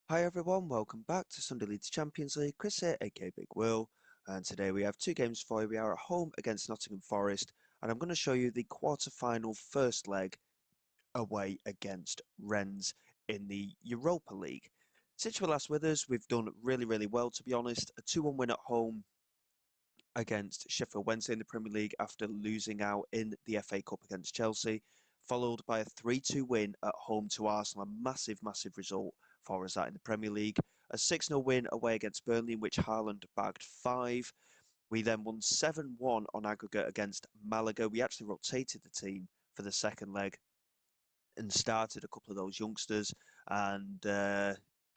Hi everyone, welcome back to Sunday Leeds Champions League. Chris here, aka Big Will, and today we have two games for you. We are at home against Nottingham Forest, and I'm going to show you the quarter-final first leg away against Rennes in the Europa League. Since you were last with us, we've done really well, to be honest. A 2-1 win at home against Sheffield Wednesday in the Premier League after losing out in the FA Cup against Chelsea, followed by a 3-2 win at home to Arsenal, a massive result for us that in the Premier League. A 6-0 win away against Burnley, in which Haaland bagged 5. We then won 7-1 on aggregate against Malaga. We actually rotated the team for the second leg and started a couple of those youngsters. And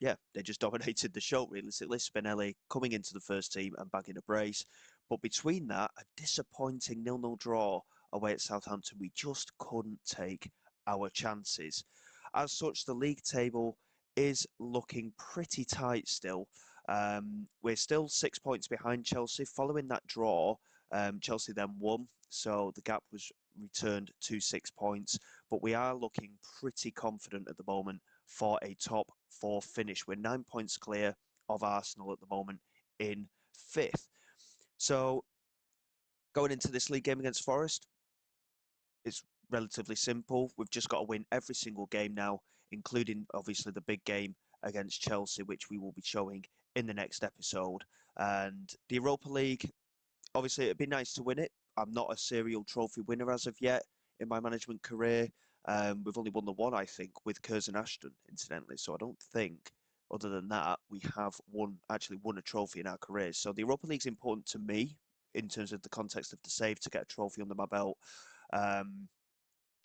yeah, they just dominated the show, realistically. Spinelli coming into the first team and bagging a brace. But between that, a disappointing 0-0 draw away at Southampton. We just couldn't take our chances. As such, the league table is looking pretty tight still. We're still 6 points behind Chelsea. Following that draw, Chelsea then won, so the gap was returned to 6 points. But we are looking pretty confident at the moment for a top four finish. We're 9 points clear of Arsenal at the moment in fifth. So going into this league game against Forest, it's relatively simple. We've just got to win every single game now, including obviously the big game against Chelsea, which we will be showing in the next episode. And the Europa League, obviously, it'd be nice to win it. I'm not a serial trophy winner as of yet in my management career. We've only won the one, I think, with Curzon Ashton, incidentally. So I don't think, other than that, we have actually won a trophy in our careers. So the Europa League's important to me in terms of the context of the save to get a trophy under my belt. Um,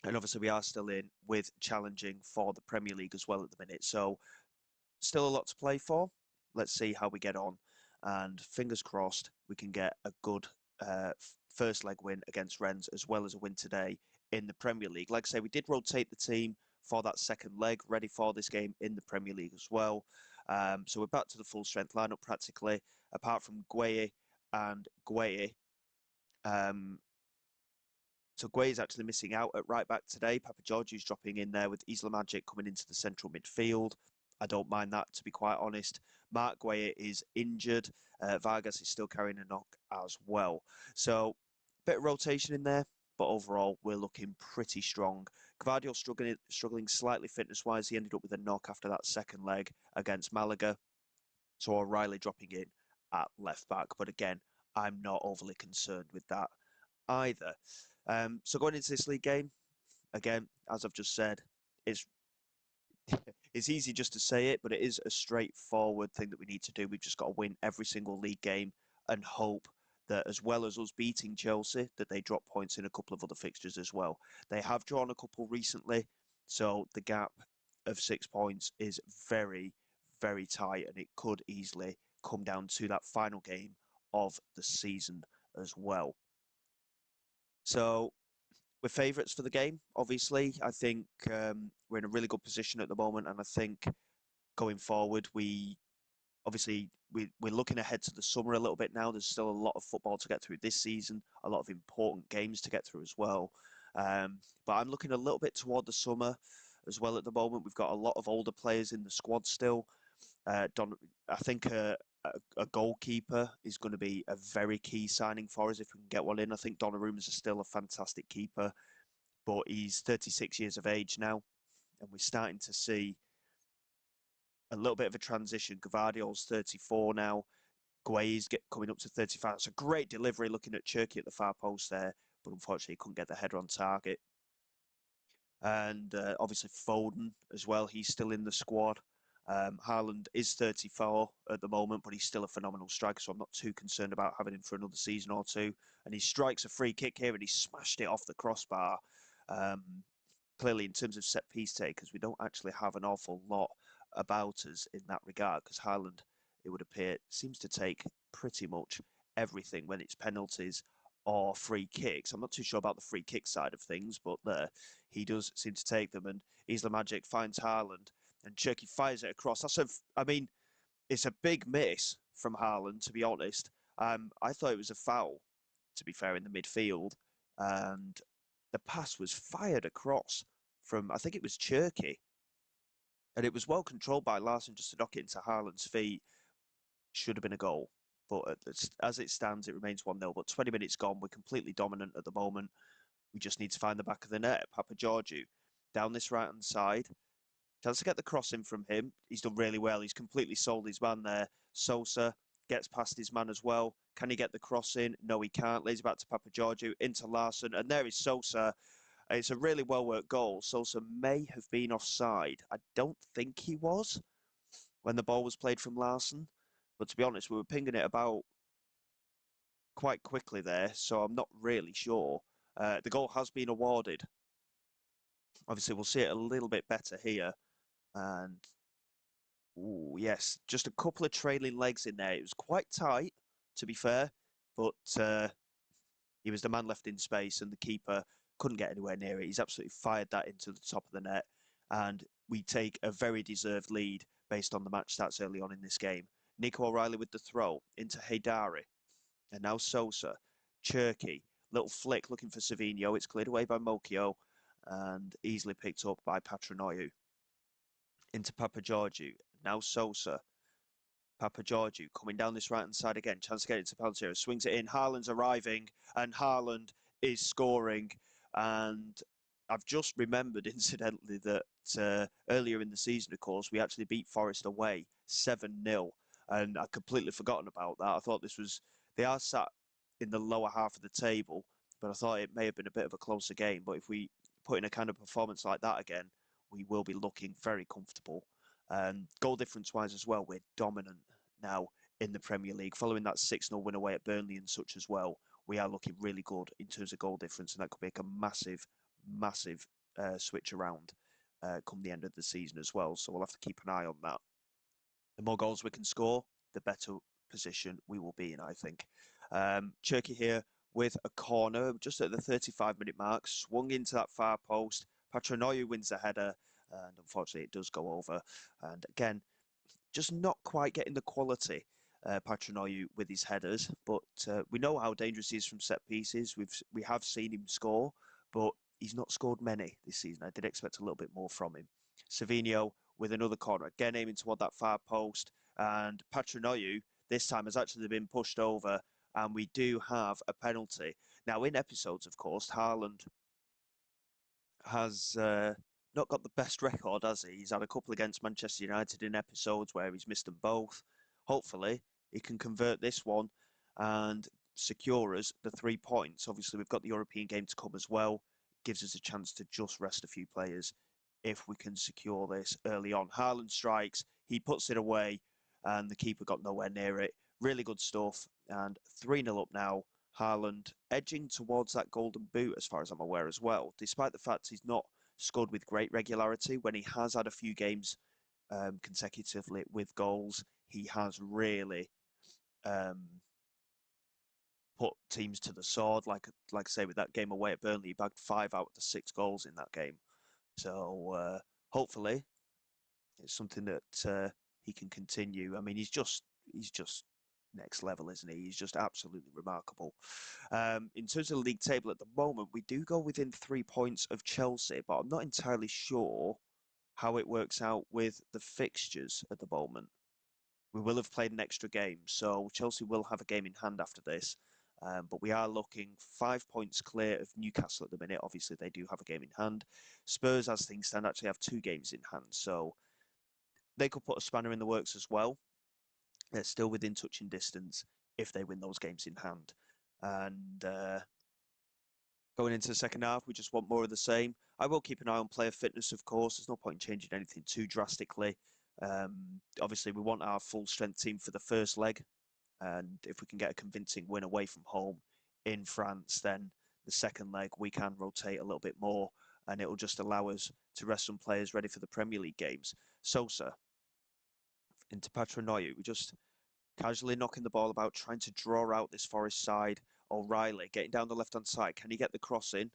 and obviously, we are still in with challenging for the Premier League as well at the minute. So still a lot to play for. Let's see how we get on. And fingers crossed, we can get a good first leg win against Rennes, as well as a win today in the Premier League. Like I say, we did rotate the team for that second leg, ready for this game in the Premier League as well. So we're back to the full strength lineup practically, apart from Gueye and Gueye. Um, so Gueye's actually missing out at right back today. Papageorgiou's dropping in there with Isla Magic coming into the central midfield. I don't mind that, to be quite honest. Mark Gueye is injured. Vargas is still carrying a knock as well. So, bit of rotation in there, but overall, we're looking pretty strong. Gvardiol struggling slightly fitness-wise. He ended up with a knock after that second leg against Malaga. So O'Reilly dropping in at left back. But again, I'm not overly concerned with that either. So going into this league game, again, as I've just said, it's it's easy just to say it, but it is a straightforward thing that we need to do. We've just got to win every single league game and hope that, as well as us beating Chelsea, that they drop points in a couple of other fixtures as well. They have drawn a couple recently, so the gap of 6 points is very tight, and it could easily come down to that final game of the season as well. So we're favourites for the game. Obviously, I think we're in a really good position at the moment, and I think going forward, we're looking ahead to the summer a little bit now. There's still a lot of football to get through this season, a lot of important games to get through as well. But I'm looking a little bit toward the summer as well at the moment. We've got a lot of older players in the squad still. Don, I think a goalkeeper is going to be a very key signing for us if we can get one in. I think Donnarumma's still a fantastic keeper, but he's 36 years of age now, and we're starting to see a little bit of a transition. Gvardiol's 34 now. Gueye's coming up to 35. It's a great delivery looking at Cherky at the far post there, but unfortunately he couldn't get the header on target. And obviously Foden as well. He's still in the squad. Haaland is 34 at the moment, but he's still a phenomenal striker, so I'm not too concerned about having him for another season or two. And he strikes a free kick here and he smashed it off the crossbar. Um, Clearly, in terms of set piece takers, we don't actually have an awful lot about us in that regard because Haaland, it would appear, seems to take pretty much everything when it's penalties or free kicks. I'm not too sure about the free kick side of things, but he does seem to take them. And Isla Magic finds Haaland, and Cherky fires it across. I mean, it's a big miss from Haaland, to be honest. I thought it was a foul, to be fair, in the midfield, and the pass was fired across from, I think it was Cherky, And it was well controlled by Larson just to knock it into Haaland's feet. Should have been a goal. But as it stands, it remains 1-0. But 20 minutes gone, we're completely dominant at the moment. We just need to find the back of the net. Papa Georgiou down this right-hand side. Chance to get the cross in from him. He's done really well. He's completely sold his man there. Sosa gets past his man as well. Can he get the cross in? No, he can't. Lays back to Papa Georgiou, into Larson. And there is Sosa. It's a really well-worked goal. Sosa may have been offside. I don't think he was when the ball was played from Larson. But to be honest, we were pinging it about quite quickly there, so I'm not really sure. The goal has been awarded. Obviously, we'll see it a little bit better here. And, ooh, yes, just a couple of trailing legs in there. It was quite tight, to be fair, but he was the man left in space, and the keeper couldn't get anywhere near it. He's absolutely fired that into the top of the net, and we take a very deserved lead based on the match stats early on in this game. Nico O'Reilly with the throw into Haydari, and now Sosa, Cherky, little flick looking for Savinho. It's cleared away by Mokio, and easily picked up by Patrinoiu. Into Papa Georgiou, now Sosa. Papa Georgiou coming down this right-hand side again. Chance to get it to Palmero. Swings it in. Haaland's arriving, and Haaland is scoring. And I've just remembered, incidentally, that earlier in the season, of course, we actually beat Forest away 7-0. And I'd completely forgotten about that. I thought they are sat in the lower half of the table, but I thought it may have been a bit of a closer game. But if we put in a kind of performance like that again, we will be looking very comfortable. Goal difference-wise as well, we're dominant now in the Premier League. Following that 6-0 win away at Burnley and such as well, we are looking really good in terms of goal difference, and that could make a massive, massive switch around come the end of the season as well. So we'll have to keep an eye on that. The more goals we can score, the better position we will be in, I think. Cherky here with a corner just at the 35-minute mark, swung into that far post. Patrinoiu wins the header, and unfortunately it does go over. And again, just not quite getting the quality, Patrinoiu with his headers, but we know how dangerous he is from set pieces. We have seen him score, but he's not scored many this season. I did expect a little bit more from him. Savinho with another corner, again aiming toward that far post, and Patrinoiu this time has actually been pushed over, and we do have a penalty. Now, in episodes, of course, Haaland has not got the best record, has he? He's had a couple against Manchester United in episodes where he's missed them both. Hopefully, he can convert this one and secure us the 3 points. Obviously, we've got the European game to come as well. Gives us a chance to just rest a few players if we can secure this early on. Haaland strikes, he puts it away, and the keeper got nowhere near it. Really good stuff, and 3-0 up now. Haaland edging towards that golden boot as far as I'm aware as well, despite the fact he's not scored with great regularity. When he has had a few games consecutively with goals, he has really put teams to the sword. Like I say, with that game away at Burnley, he bagged 5 out of the 6 goals in that game. So hopefully it's something that he can continue. I mean, he's just next level, isn't he? He's just absolutely remarkable. In terms of the league table at the moment, we do go within 3 points of Chelsea, but I'm not entirely sure how it works out with the fixtures at the moment. We will have played an extra game, so Chelsea will have a game in hand after this. But we are looking 5 points clear of Newcastle at the minute. Obviously, they do have a game in hand. Spurs, as things stand, actually have 2 games in hand, so they could put a spanner in the works as well. They're still within touching distance if they win those games in hand. And going into the second half, we just want more of the same. I will keep an eye on player fitness, of course. There's no point in changing anything too drastically. Obviously, we want our full strength team for the first leg. And if we can get a convincing win away from home in France, then the second leg we can rotate a little bit more, and it will just allow us to rest some players ready for the Premier League games. Sosa into Patrinoiu. We just casually knocking the ball about, trying to draw out this Forest side. O'Reilly getting down the left-hand side. Can he get the cross in?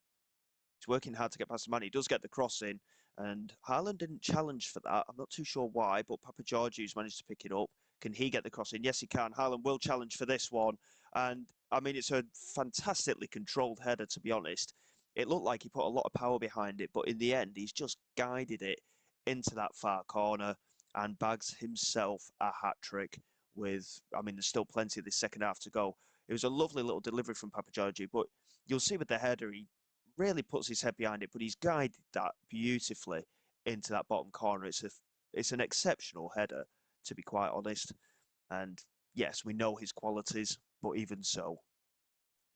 He's working hard to get past the man. He does get the cross in. And Haaland didn't challenge for that. I'm not too sure why, but Papa Georgiou's managed to pick it up. Can he get the cross in? Yes, he can. Haaland will challenge for this one. And, I mean, it's a fantastically controlled header, to be honest. It looked like he put a lot of power behind it, but in the end, he's just guided it into that far corner and bags himself a hat-trick with, I mean, there's still plenty of this second half to go. It was a lovely little delivery from Papageorgiou, but you'll see with the header, he really puts his head behind it, but he's guided that beautifully into that bottom corner. It's an exceptional header, to be quite honest. And yes, we know his qualities, but even so,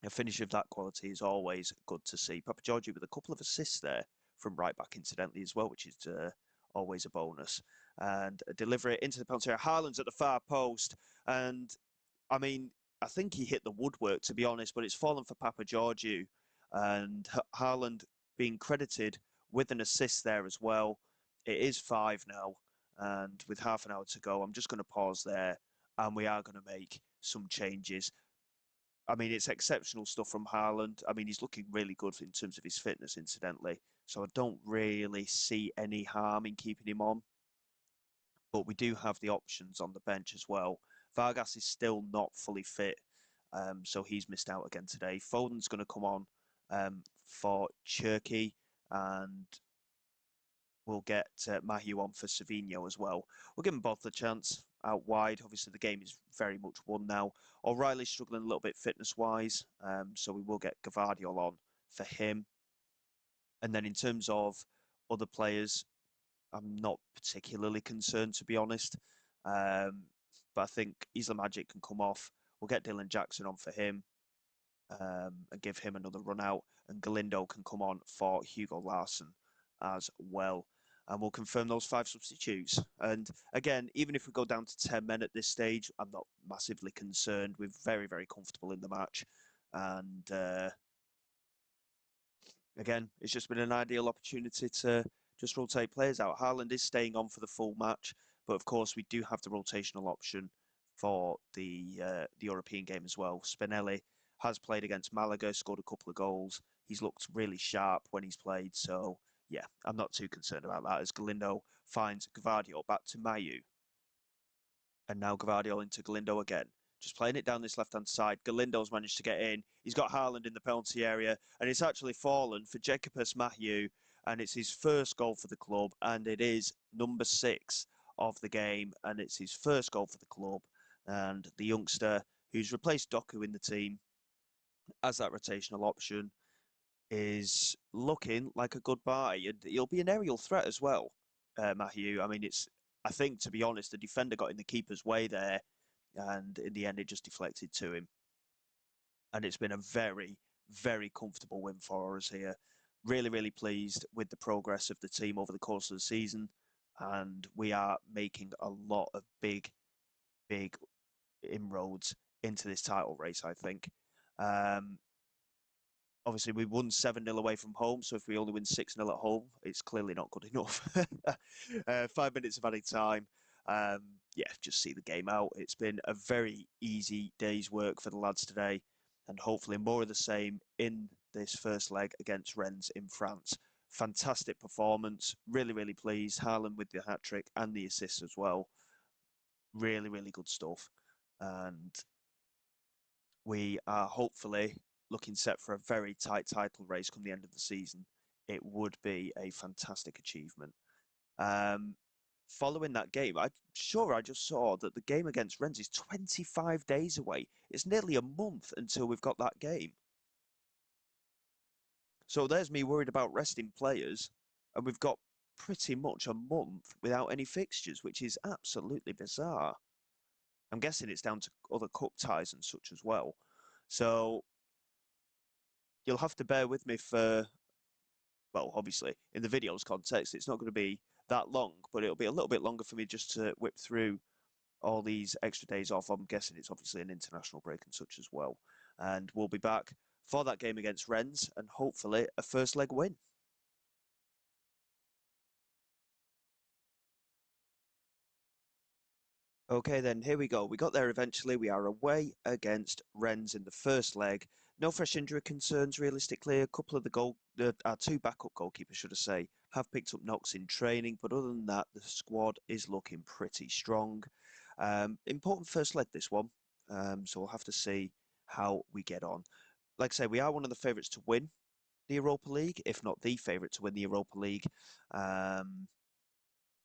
a finish of that quality is always good to see. Papageorgiou with a couple of assists there from right back, incidentally, as well, which is always a bonus. And a delivery into the penalty area. Haaland's at the far post. And I mean, I think he hit the woodwork, to be honest, but it's fallen for Papageorgiou. And Haaland being credited with an assist there as well. It is 5 now. And with half an hour to go, I'm just going to pause there. And we are going to make some changes. I mean, it's exceptional stuff from Haaland. I mean, he's looking really good in terms of his fitness, incidentally. So I don't really see any harm in keeping him on. But we do have the options on the bench as well. Vargas is still not fully fit, so he's missed out again today. Foden's going to come on for Cherky, and we'll get Mahieu on for Savinho as well. We'll give them both the chance out wide. Obviously, the game is very much won now. O'Reilly's struggling a little bit fitness-wise, so we will get Gavardiol on for him. And then in terms of other players, I'm not particularly concerned, to be honest. But I think Isla Magic can come off. We'll get Dylan Jackson on for him and give him another run out. And Galindo can come on for Hugo Larsson as well. And we'll confirm those 5 substitutes. And again, even if we go down to 10 men at this stage, I'm not massively concerned. We're very, very comfortable in the match. And again, it's just been an ideal opportunity to just rotate players out. Haaland is staying on for the full match, but of course we do have the rotational option for the European game as well. Spinelli has played against Malaga, scored a couple of goals. He's looked really sharp when he's played, so yeah, I'm not too concerned about that as Galindo finds Gvardiol back to Mayu. And now Gavardiol into Galindo again. Just playing it down this left-hand side. Galindo's managed to get in. He's got Haaland in the penalty area. And it's actually fallen for Jacopus Mahieu. And it's his first goal for the club. And it is number 6 of the game. And it's his first goal for the club. And the youngster who's replaced Doku in the team as that rotational option is looking like a good buy. And he'll be an aerial threat as well, Mahieu. I mean, I think, to be honest, the defender got in the keeper's way there, and in the end, it just deflected to him. And it's been a very, very comfortable win for us here. Really, really pleased with the progress of the team over the course of the season, and we are making a lot of big, big inroads into this title race, I think. Um, Obviously, we won 7-0 away from home, so if we only win 6-0 at home, it's clearly not good enough. 5 minutes of added time. Yeah, just see the game out. It's been a very easy day's work for the lads today, and hopefully more of the same in this first leg against Rennes in France. Fantastic performance. Really, really pleased. Haaland with the hat-trick and the assist as well. Really, really good stuff. And we are hopefully looking set for a very tight title race come the end of the season. It would be a fantastic achievement. Um, Following that game, I'm sure I just saw that the game against Rennes is 25 days away. It's nearly a month until we've got that game. So there's me worried about resting players, and we've got pretty much a month without any fixtures, which is absolutely bizarre. I'm guessing it's down to other cup ties and such as well. So you'll have to bear with me for, well, obviously, in the video's context, it's not going to be that long, but it'll be a little bit longer for me just to whip through all these extra days off. I'm guessing it's obviously an international break and such as well. And we'll be back for that game against Rennes and hopefully a first leg win. Okay, then here we go. We got there eventually. We are away against Rennes in the first leg. No fresh injury concerns, realistically. A couple of our 2 backup goalkeepers, should I say, have picked up knocks in training. But other than that, the squad is looking pretty strong. Important first leg, this one. So we'll have to see how we get on. Like I say, we are one of the favourites to win the Europa League, if not the favourite to win the Europa League.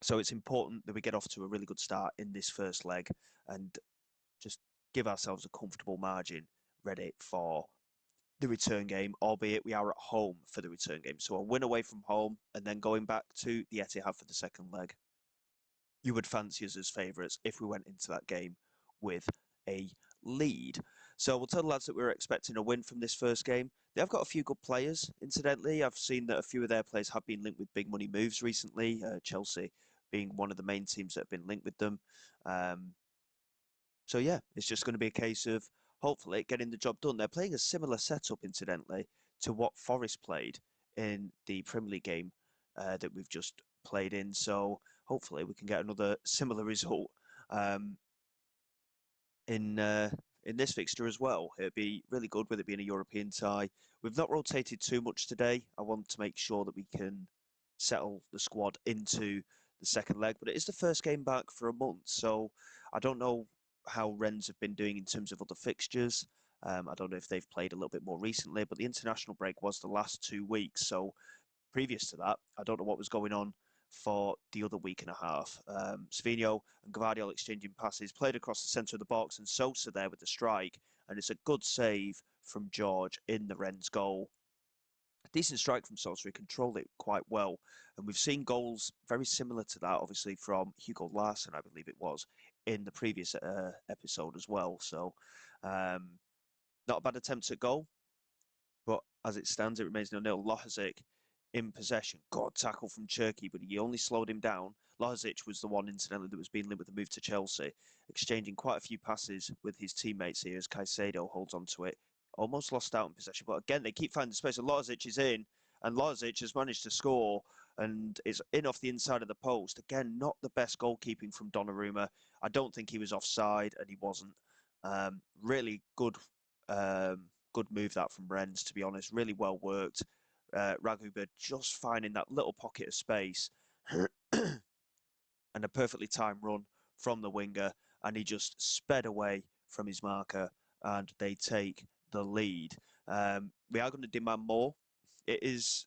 So it's important that we get off to a really good start in this first leg and just give ourselves a comfortable margin ready for the return game, albeit we are at home for the return game. So a win away from home and then going back to the Etihad for the second leg. You would fancy us as favourites if we went into that game with a lead. So we'll tell the lads that we're expecting a win from this first game. They have got a few good players, incidentally. I've seen that a few of their players have been linked with big money moves recently, Chelsea being one of the main teams that have been linked with them. Um, so yeah, it's just going to be a case of hopefully getting the job done. They're playing a similar setup, incidentally, to what Forest played in the Premier League game that we've just played in. So hopefully we can get another similar result um, in this fixture as well. It'd be really good with it being a European tie. We've not rotated too much today. I want to make sure that we can settle the squad into the second leg, but it is the first game back for a month, so I don't know how Rennes have been doing in terms of other fixtures. I don't know if they've played a little bit more recently, but the international break was the last 2 weeks, so previous to that, I don't know what was going on for the other week and a half. Savino and Gvardiol exchanging passes, played across the centre of the box, and Sosa there with the strike, and it's a good save from George in the Rennes goal. A decent strike from Sosa, he controlled it quite well, and we've seen goals very similar to that, obviously from Hugo Larsson, I believe it was, in the previous episode as well. So, um, not a bad attempt at goal. But as it stands, it remains 0-0. Lohazic in possession. God tackle from Cherky, but he only slowed him down. Lohazic was the one, incidentally, that was being linked with the move to Chelsea, exchanging quite a few passes with his teammates here as Caicedo holds on to it. Almost lost out in possession, but again, they keep finding space. And Lohazic is in, and Lohazic has managed to score, and it's in off the inside of the post. Again, not the best goalkeeping from Donnarumma. I don't think he was offside, and he wasn't. Really good move that from Rennes, to be honest. Really well worked. Raguba just finding that little pocket of space and a perfectly timed run from the winger. And he just sped away from his marker and they take the lead. We are going to demand more. It is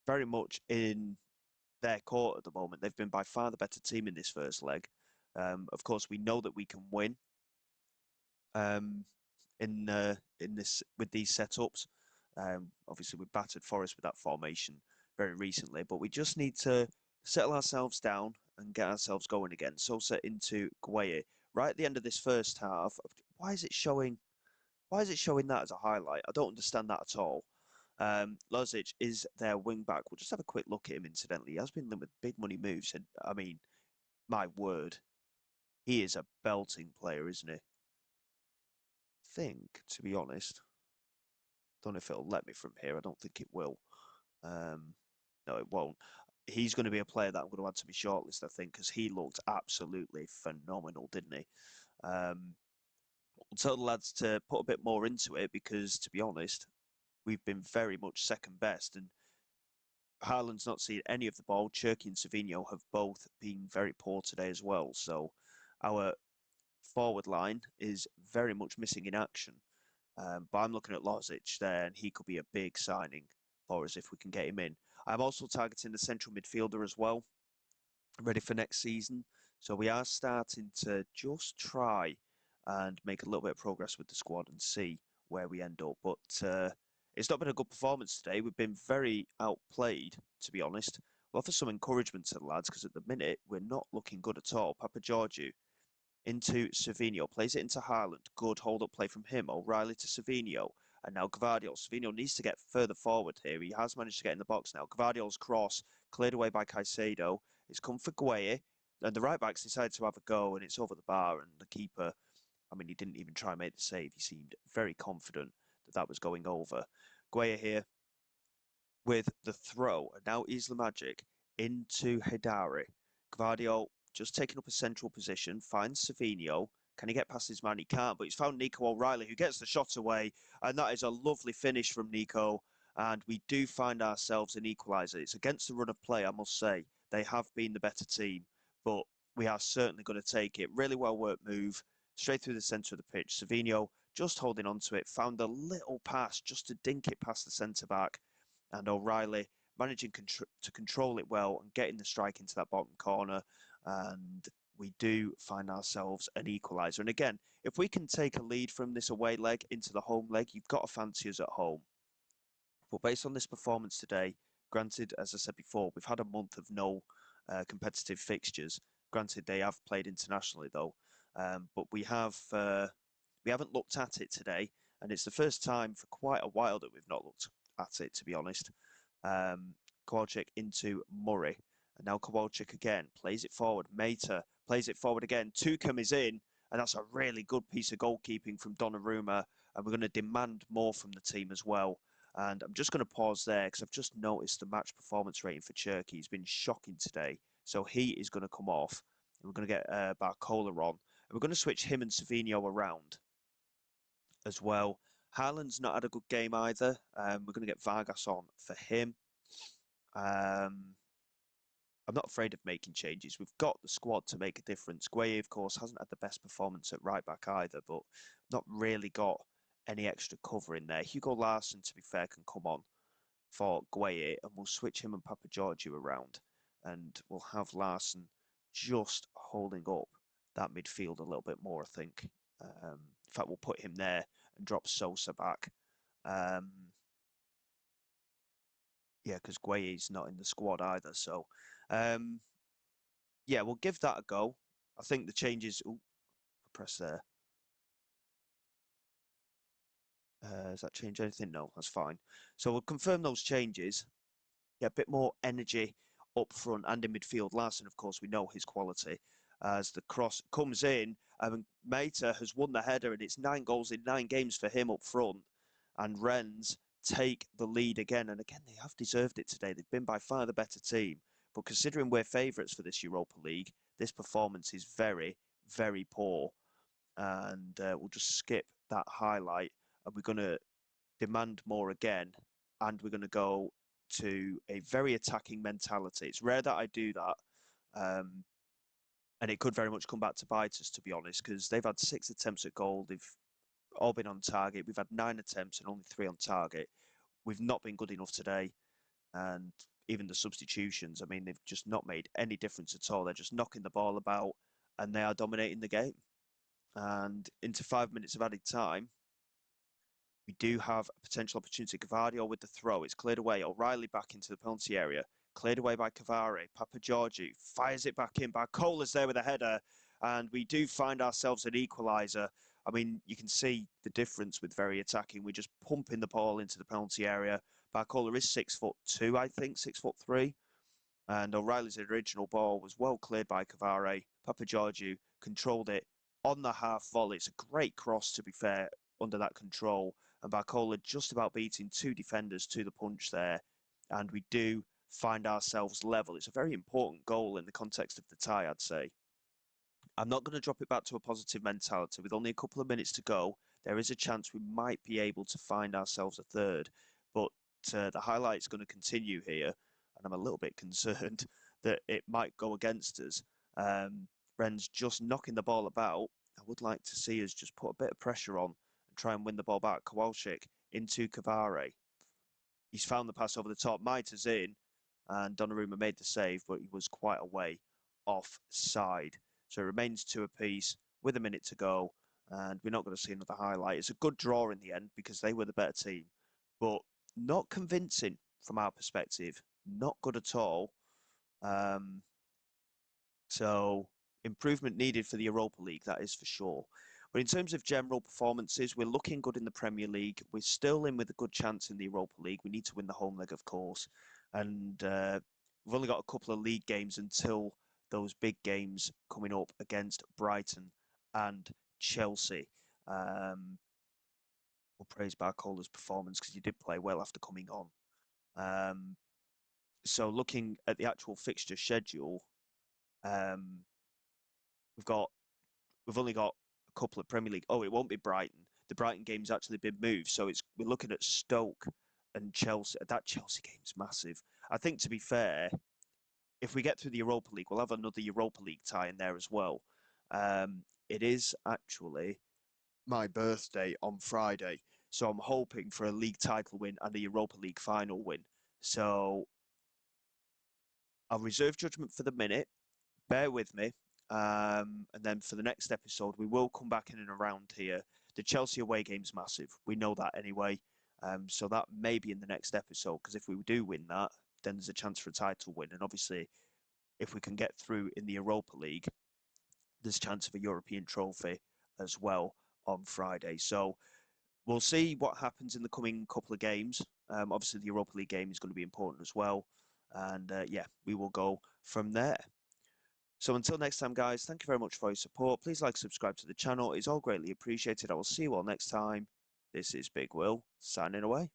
very much in their court at the moment. They've been by far the better team in this first leg. Of course, we know that we can win. Um, in this with these setups. Obviously, we battered Forest with that formation very recently, but we just need to settle ourselves down and get ourselves going again. Sosa into Gueye right at the end of this first half. Why is it showing? Why is it showing that as a highlight? I don't understand that at all. Lozic is their wing back. We'll just have a quick look at him. Incidentally, he has been linked with big money moves, and I mean, my word, he is a belting player, isn't he? Think, to be honest. Don't know if it'll let me from here. I don't think it will. Um, no, it won't. He's going to be a player that I'm going to add to my shortlist, I think, because he looked absolutely phenomenal, didn't he? We'll tell the lads to put a bit more into it because, to be honest, we've been very much second best. And Haaland's not seen any of the ball. Cherky and Savino have both been very poor today as well. So our forward line is very much missing in action. But I'm looking at Lozic there, and he could be a big signing for us if we can get him in. I'm also targeting the central midfielder as well, ready for next season. So we are starting to just try and make a little bit of progress with the squad and see where we end up. But it's not been a good performance today. We've been very outplayed, to be honest. We'll offer some encouragement to the lads because at the minute we're not looking good at all. Papa Georgiou into Savino, plays it into Haaland. Good hold-up play from him. O'Reilly to Savino. And now Gvardiol. Savino needs to get further forward here. He has managed to get in the box now. Gvardiol's cross, cleared away by Caicedo. It's come for Gueye. And the right-backs decided to have a go, and it's over the bar. And the keeper, I mean, he didn't even try and make the save. He seemed very confident that that was going over. Gueye here with the throw. And now Isla Magic into Hedari. Gvardiol just taking up a central position, finds Savino. Can he get past his man? He can't, but he's found Nico O'Reilly, who gets the shot away. And that is a lovely finish from Nico. And we do find ourselves an equaliser. It's against the run of play, I must say. They have been the better team, but we are certainly going to take it. Really well worked move, straight through the centre of the pitch. Savino just holding on to it, found a little pass just to dink it past the centre back. And O'Reilly managing to control it well and getting the strike into that bottom corner. And we do find ourselves an equaliser. And again, if we can take a lead from this away leg into the home leg, you've got to fancy us at home. But based on this performance today, granted, as I said before, we've had a month of no competitive fixtures. Granted, they have played internationally though, but we haven't looked at it today, and it's the first time for quite a while that we've not looked at it, to be honest. Kowalczyk into Murray, and now Kowalczyk again plays it forward. Mata plays it forward again. Tuchum is in, and that's a really good piece of goalkeeping from Donnarumma, and we're going to demand more from the team as well. And I'm just going to pause there because I've just noticed the match performance rating for Turkey has been shocking today. So he is going to come off, and we're going to get Barcola on, and we're going to switch him and Savinho around as well. Haaland's not had a good game either. We're going to get Vargas on for him. I'm not afraid of making changes. We've got the squad to make a difference. Gueye, of course, hasn't had the best performance at right back either, but not really got any extra cover in there. Hugo Larsson, to be fair, can come on for Gueye, and we'll switch him and Papa Giorgio around, and we'll have Larsson just holding up that midfield a little bit more, I think. In fact, we'll put him there and drop Sosa back. Um, yeah, because Gueye's not in the squad either. So, um, yeah, we'll give that a go. I think the changes. Ooh, press there. Does that change anything? No, that's fine. So we'll confirm those changes. Get a bit more energy up front and in midfield. Larsson, of course, we know his quality. As the cross comes in, Mata has won the header, and it's 9 goals in 9 games for him up front. And Rennes take the lead again. And again, they have deserved it today. They've been by far the better team. But considering we're favourites for this Europa League, this performance is very, very poor. And we'll just skip that highlight. And we're going to demand more again. And we're going to go to a very attacking mentality. It's rare that I do that. And it could very much come back to bite us, to be honest, because they've had 6 attempts at goal. They've all been on target. We've had 9 attempts and only 3 on target. We've not been good enough today. And even the substitutions, I mean, they've just not made any difference at all. They're just knocking the ball about and they are dominating the game. And into 5 minutes of added time, we do have a potential opportunity. Gavardio with the throw. It's cleared away. O'Reilly back into the penalty area. Cleared away by Cavare. Papa Giorgio fires it back in. Barcola's there with a header. And we do find ourselves an equaliser. I mean, you can see the difference with very attacking. We're just pumping the ball into the penalty area. Barcola is 6'2", I think, 6'3". And O'Reilly's original ball was well cleared by Cavare. Papa Giorgio controlled it on the half volley. It's a great cross, to be fair, under that control. And Barcola just about beating 2 defenders to the punch there. And we do find ourselves level. It's a very important goal in the context of the tie, I'd say. I'm not going to drop it back to a positive mentality. With only a couple of minutes to go, there is a chance we might be able to find ourselves a third. But the highlight's going to continue here, and I'm a little bit concerned that it might go against us. Rennes just knocking the ball about. I would like to see us just put a bit of pressure on and try and win the ball back. Kowalczyk into Cavare. He's found the pass over the top. Maita's in, and Donnarumma made the save, but he was quite a way offside. So it remains 2 apiece with a minute to go, and we're not going to see another highlight. It's a good draw in the end because they were the better team, but not convincing from our perspective. Not good at all. Um, so improvement needed for the Europa League, that is for sure. But in terms of general performances, we're looking good in the Premier League. We're still in with a good chance in the Europa League. We need to win the home leg, of course. And we've only got a couple of league games until those big games coming up against Brighton and Chelsea. We'll praise Barcola's performance because he did play well after coming on. So looking at the actual fixture schedule, um, we've only got a couple of Premier League. Oh, it won't be Brighton. The Brighton game's actually been moved, so we're looking at Stoke and Chelsea. That Chelsea game's massive. I think, to be fair, if we get through the Europa League, we'll have another Europa League tie in there as well. It is actually my birthday on Friday, so I'm hoping for a league title win and a Europa League final win. So I'll reserve judgment for the minute. Bear with me. And then for the next episode, we will come back in and around here. The Chelsea away game's massive. We know that anyway. So that may be in the next episode, because if we do win that, then there's a chance for a title win. And obviously, if we can get through in the Europa League, there's a chance of a European trophy as well on Friday. So we'll see what happens in the coming couple of games. Obviously, the Europa League game is going to be important as well. And yeah, we will go from there. So until next time, guys, thank you very much for your support. Please like, subscribe to the channel. It's all greatly appreciated. I will see you all next time. This is Big Will, signing away.